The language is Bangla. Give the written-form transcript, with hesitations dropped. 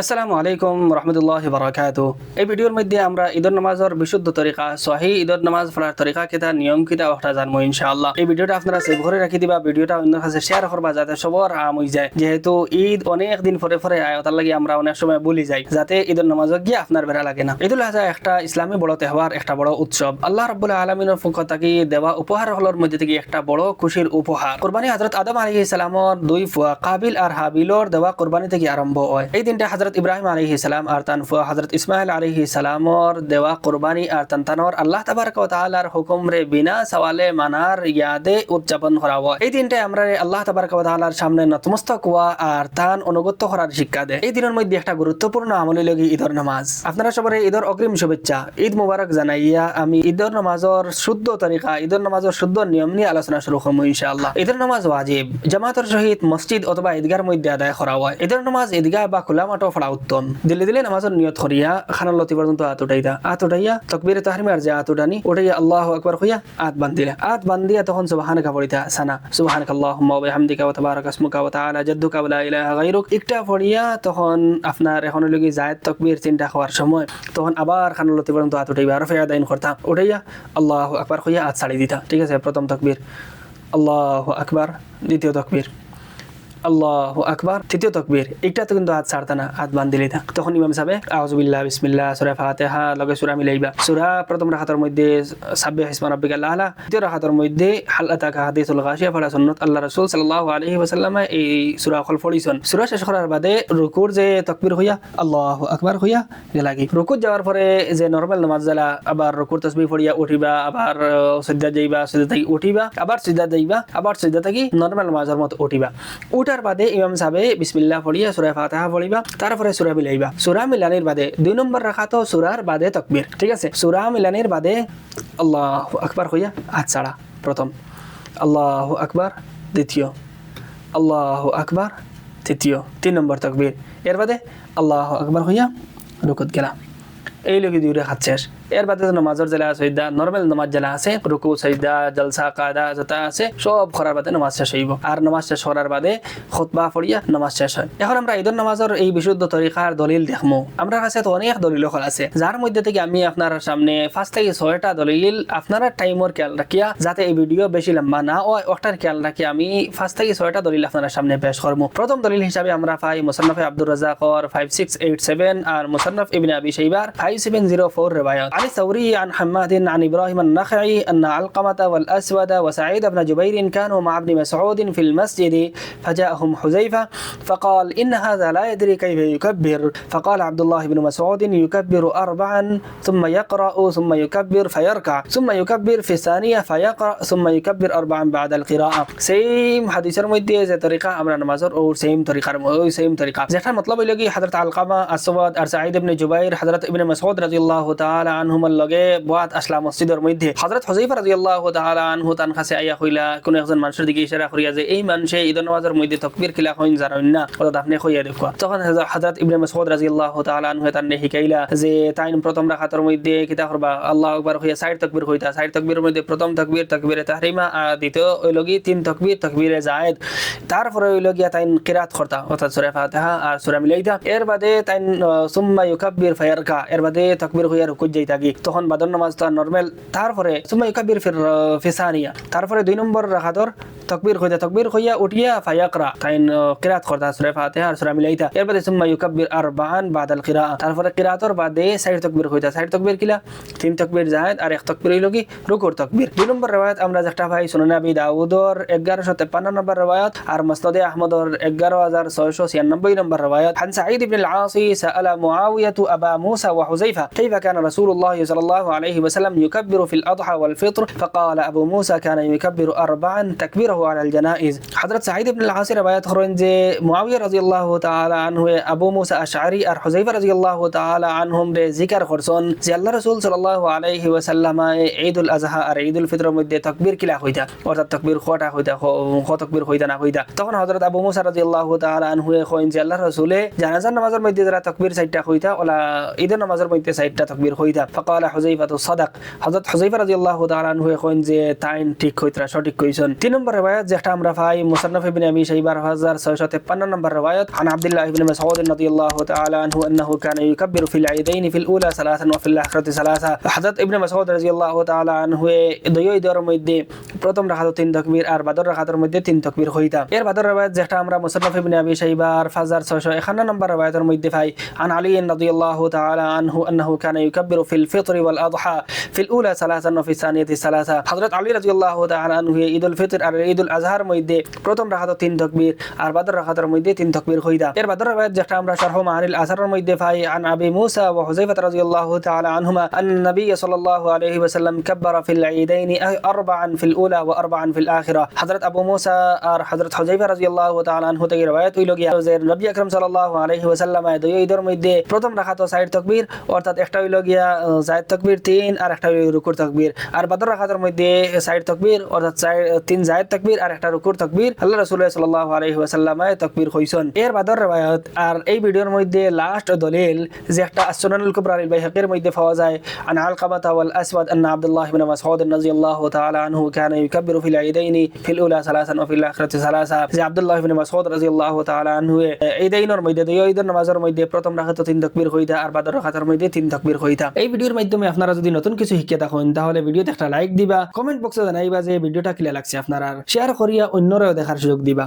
আসসালামু আলাইকুম রহমতুল্লাহি বারাকাতুহু। এই ভিডিওর মধ্যে আমরা ঈদের নামাজের বিশুদ্ধ তরিকা সহি ঈদের নামাজ পড়ার তরিকা কিতা নিয়ম কিতা ওটা জানবো ইনশাআল্লাহ। এই ভিডিওটা আপনারা সেভ করে রাখি দিবা, ভিডিওটা অন্যের কাছে শেয়ার করবা যাতে সবার আম হয়ে যায়। যেহেতু ঈদ অনেক দিন পরে পরে আয়, তার লাগি আমরা অনেক সময় ভুলি যাই, যাতে ঈদের নামাজে গিয়ে আপনার বেড়া লাগে না। ঈদুল আজহা একটা ইসলামী বড় তেহবার, একটা বড় উৎসব। আল্লাহ রাব্বুল আলামিনের পক্ষ থেকে দেওয়া উপহার হলোর মধ্যে থেকে একটা বড় খুশির উপহার। কুরবানি হযরত আদম আলাইহিস সালামের দুই ফুয়া কাবিল আর হাবিলর দেওয়া কুরবানি থেকে আরম্ভ হয়। এই দিনটা হযরত ইব্রাহিম আলাইহিস সালাম আর তান ফুয়া হযরত ইসমাইল আলাইহিস সালামর দেওয়া কুরবানি আর তানতানর আল্লাহ তাবারক ওয়া তাআলার হুকুম রে বিনা সওয়ালে মানার ইয়াদে উদযাপন করা হয়। এই দিনটা আমরা আল্লাহ তাবারক ওয়া তাআলার সামনে নতমস্তক হওয়া আর তান অনুগত করার শিক্ষা দেয়। এই দিনের মধ্যে একটা গুরুত্বপূর্ণ আমল হলো ঈদের নামাজ। আপনারা সবাই ঈদের অগ্রিম শুভেচ্ছা, ঈদ মুবারক জানাইয়া আমি ঈদের নামাজের শুদ্ধ তরিকা, ঈদের নামাজের শুদ্ধ নিয়ম নিয়ে আলোচনা শুরু করব ইনশাআল্লাহ। ঈদের নামাজ ওয়াজিব, জামাতের সহিত মসজিদ অথবা ঈদগাহর মধ্যে আদায় করা হয়। ঈদের নামাজ ঈদগাহ বা খোলা মাঠে পড়া উত্তম। দিল্লি দিলে নামাজের নিয়ত করিয়া খানালতি পর্যন্ত হাত উঠাইয়া তাকবীরে তাহরিমার যে হাত উঠানি উঠাইয়া আল্লাহু আকবার কইয়া হাত বান্ধিয়া তখন সুবহানাকা পড়িতা সানা সুবহানাকাল্লাহুম্মা ওয়া বিহামদিকা ওয়া তাবারাকা ইসমুকা ওয়া তাআলা জাদ্দুকা ওয়া লা ইলাহা গায়রুক একটা পড়িয়া তখন আপনার এখন লগি জায়েদ তাকবীর চিন্তা হওয়ার সময় তখন আবার খানালতি পর্যন্ত হাত উঠাইবা আর ফেয়া দাইন করতা উঠাইয়া আল্লাহু আকবার কইয়া হাত ছাড়ি দিতা। ঠিক আছে, প্রথম তাকবীর আল্লাহু আকবার, দ্বিতীয় তাকবীর আল্লাহু আকবার, তৃতীয় তাকবীর। একটাতে কিন্তু হাত ছাড়তা না, হাত বান্ধিলে থাক। তখন ইমাম সাহেব আউযু বিল্লাহ বিসমিল্লাহ সূরা ফাতিহা লগে সূরা মিলাইবা। সূরা প্রথম রাকাতের মধ্যে সাব্বিহ ইসমা রাব্বিকাল আ'লা, দ্বিতীয় রাকাতের মধ্যে হাল আতাকা হাদিসুল গাশিয়া পড়া সুন্নাত। আল্লাহ রাসূল সাল্লাল্লাহু আলাইহি ওয়াসাল্লাম এই সূরা খল পড়িছেন। সূরা শেষ করার বাদে রুকুর যে তাকবীর হইয়া আল্লাহু আকবার হইয়া লাগি। রুকুত যাওয়ার পরে যে নরমাল নামাজ যালা আবার রুকুর তাসবিহ পড়িয়া উঠিবা, আবার সিজদা যাইবা, সিজদা থেকে উঠিবা, আবার সিজদা যাইবা, আবার সিজদা থেকে নরমাল নামাজের মত উঠিবা। উঠার বাদে ইমাম সাহেব বিসমিল্লাহ পড়িয়া সূরা ফাতিহা পড়িবা, তারপরে সূরা মিলাইবা। সূরা মিলানির বাদে 2 নম্বর রাকাত সূরার বাদে তাকবীর। ঠিক আছে, সূরা মিলানির বাদে আল্লাহু আকবার হইয়া হাত ছাড়া প্রথম, আল্লাহু আকবার দ্বিতীয়, আল্লাহু আকবার তৃতীয়, 3 নম্বর তাকবীর। এর বাদে আল্লাহু আকবার হইয়া রুকুত গেলা। এই লোকে দুই হাত শেষ। এর বাদে নামাজের জেলা সৈদা নরমাল নামাজ জেলা আছে, রুকু সৈদা জলসা কাদা যতা আছে সব করার বাদে নামাজ শেষ হইব। আর নামাজ শেষ করার বাদে খুতবা পড়িয়া নামাজ শেষ হয়। এখন আমরা ঈদের নামাজের এই বিশুদ্ধ তরিকার দলিল দেখমু। আমরা কাছে তো অনেক দলিল আছে, যার মধ্যে থেকে আমি আপনার সামনে 5 থেকে 6টা দলিল আপনারা টাইমর খেয়াল রাখিয়া যাতে এই ভিডিও বেশি লম্বা না হয় ওটার খেয়াল রাখি আমি 5 থেকে 6টা দলিল আপনার সামনে পেশ করব। প্রথম দলিল হিসাবে আমরা পাই মুসান্নাফে আব্দুর রাজ্জাকর 5687 আর মুসান্নাফ ইবনে আবি শাইবার 5704 روايات عن الثوري عن حماد عن إبراهيم النخعي أن علقمة والأسود وسعيد بن جبير كانوا مع ابن مسعود في المسجد فجاءهم حذيفة فقال إن هذا لا يدري كيف يكبر فقال عبد الله بن مسعود يكبر 4 ثم يقرأ ثم يكبر فيركع ثم يكبر في الثانية فيقرأ ثم يكبر 4 بعد القراءة. سيم حديث المدة زي طريقة أمر نمازر أو سيم طريقة যেটা মতলব হইল কি হযরত আলকামা আসওয়াদ আর সাঈদ ইবনে জুবাইর হযরত ইবনে মাসউদ রাদিয়াল্লাহু তাআলা আনহুমার লগে বাত আসলা মসজিদের মধ্যে হযরত হুযায়ফা রাদিয়াল্লাহু তাআলা আনহু তান কাছে আইয়া কইলা কোন একজন মানুষের দিকে ইশারা করিয়া যে এই মানুষে ঈদের নামাজের মধ্যে তাকবীর খিলা কইন জানেন না, ওটা আপনি কইয়া দেখো। তখন হযরত ইবনে মাসউদ রাদিয়াল্লাহু তাআলা আনহু তান শিখাইলা যে তাইন প্রথম রাকাতের মধ্যে কিতা করবা আল্লাহু আকবার কইয়া 4 তাকবীর কইতা, 4 তাকবীরের মধ্যে প্রথম তাকবীর তাকবীরে তাহরিমা আর দ্বিতীয় হইল কি 3 তাকবীর তাকবীরে জায়েদ, তারপরে হইল গিয়া তাইন কিরাত করতা অর্থাৎ সূরা ফাতিহা আর সূরা মিলাইতা। এর বাদে তাইন সুম্মা ইউকাব্বির ফায়ারকা, এর বাদে তাকবীর কইয়া রুকুত যাইতা কি তখন বাদর নামাজ তো নরমাল। তারপরে সুম্মা ইউকাব্বির ফি সানিয়া, তারপরে 2 নম্বর রাকাতর তাকবীর কইয়া উঠিয়া ফায়াকরা তাইন কিরাত করতা সূরা ফাতিহা আর সূরা মিলাইতা। এর বাদে সুম্মা ইউকাব্বির 4 বাদ আল কিরাআ, তারপরে কিরাতর বাদে 4 তাকবীর কইতা, 4 তাকবীর কিলা 3 তাকবীর জায়েদ আর 1 তাকবীর হইল কি রুকুর তাকবীর। 2 নম্বর riwayat আমরা যেটা পাই সুনান আবি দাউদর 1153 নম্বর riwayat আর মুসনাদে আহমদর 11696 নম্বর riwayat عن سعيد بن العاص سأل معاوية أبا موسى وحذيفة كيف كان رسول الله صلى الله عليه وسلم يكبر في الأضحى والفطر فقال أبو موسى كان يكبر 4 تكبيره على الجنائز. حضرت سعيد بن العاص riwayat করেন যে মুআবিয়া রাদিয়াল্লাহু তাআলা আনহু আবু মুসা আশআরী আর হুযায়ফা রাদিয়াল্লাহু তাআলা আনহুম রে জিকির করছেন যে আল্লাহ রাসূল সাল্লাল্লাহু আলাইহি ওয়াসাল্লাম ঈদুল আযহা আর ঈদুল ফিতরের মধ্যে তাকবীর কিলা হইতা অর্থাৎ তাকবীর খোটা হইতা তাকবীর হইতা না হইতা। তখন হযরত আবু মুসা রাদিয়াল্লাহু তাআলা আনহু কইন যে আল্লাহ রাসূলে জানাজার নামাজের মধ্যে যারা তাকবীর 4টা হইতা ওলা ঈদের নামাজের মধ্যে 4টা তাকবীর হইতা। فقال حذيفة صدق হযরত হুযায়ফা রাদিয়াল্লাহু তাআলা আনহু কইন যে তাইন ঠিক কইতরা সঠিক কইছেন 3 নম্বর riwayat যেটা আমরা পাই মুসান্নাফ ইবনে আবি শাইবা 1653 নম্বর riwayat عن عبد الله بن مسعود رضي الله تعالى عنه انه كان يكبر في العيدين في الاولى ثلاثا وفي الاخره ثلاثا হযরত ইবনে মাসউদ রাদিয়াল্লাহু তাআলা আনহু দুই ঈদের মধ্যে প্রথম রাকাতে 3 তাকবীর আর বাদর রাকাতের মধ্যে 3 তাকবীর হইতা এর বাদর riwayat যেটা আমরা মুসান্নাফ ইবনে আবি শাইবা 5651 নম্বর riwayatের মধ্যে পাই عن علي رضي الله تعالى عنه انه كان يكبر في الفطر والاضحى في الاولى ثلاثا وفي الثانيه ثلاثا হযরত আলী রাদিয়াল্লাহু তাআলা আনহু ঈদুল ফিতর আর ঈদুল আজহার মধ্যে প্রথম রাকাতে 3 তাকবীর আর বাদর রাকাতের মধ্যে 3 তাকবীর হইতা এর বাদর riwayat যেটা আমরা শারহ মাআনিল আসরের মধ্যে পাই عن ابي موسى وحذيفه رضي الله تعالى عنهما ان النبي صلى الله عليه وسلم كبر في العيدين اربعا في الاولى واربعا في الاخره হযরত আবু মুসা আর হযরত হুযায়ফা রাদিয়াল্লাহু তাআলা আনহু থেকে riwayat হইল গিয়া যে নবী আকরাম সাল্লাল্লাহু আলাইহি ওয়াসাল্লাম দুই ঈদের মধ্যে প্রথম রাকাতে 4 তাকবীর অর্থাৎ একটা হইল গিয়া জায়েদ তাকবীর 3 আর একটা হইল রুকুর তাকবীর আর বাদর রাকাতের মধ্যে 4 তাকবীর অর্থাৎ 3 জায়েদ তাকবীর আর একটা রুকুর তাকবীর আল্লাহ রাসূল সাল্লাল্লাহু আলাইহি ওয়াসাল্লাম তাকবীর কইছেন এর বাদর riwayat আর এই ভিডিওর মধ্যে লাস্ট দলিল যে একটা সুনানুল কুবরা আল বাইহাকির মধ্যে পাওয়া যায় عن علقمة والاسود ان عبد الله بن مسعود رضي الله تعالى عنه كان يكبر في العيدين في الاولى ثلاثا وفي الاخره ثلاثا যে আব্দুল্লাহ ইবনে মাসউদ রাদিয়াল্লাহু তাআলা আনহু ঈদাইনের মধ্যে দুই ঈদের নামাজের মধ্যে প্রথম রাকাতে 3 তাকবীর হইতা আর বাদর রাকাতের মধ্যে 3 তাকবীর হইতা এই ভিডিওর মাধ্যমে আপনারা যদি নতুন কিছু শিখতে থাকেন তাহলে ভিডিওতে একটা লাইক দিবা কমেন্ট বক্সে জানাইবা যে ভিডিওটা কিলা লাগছে আপনারা শেয়ার করিয়া অন্যরাও দেখার সুযোগ দিবা।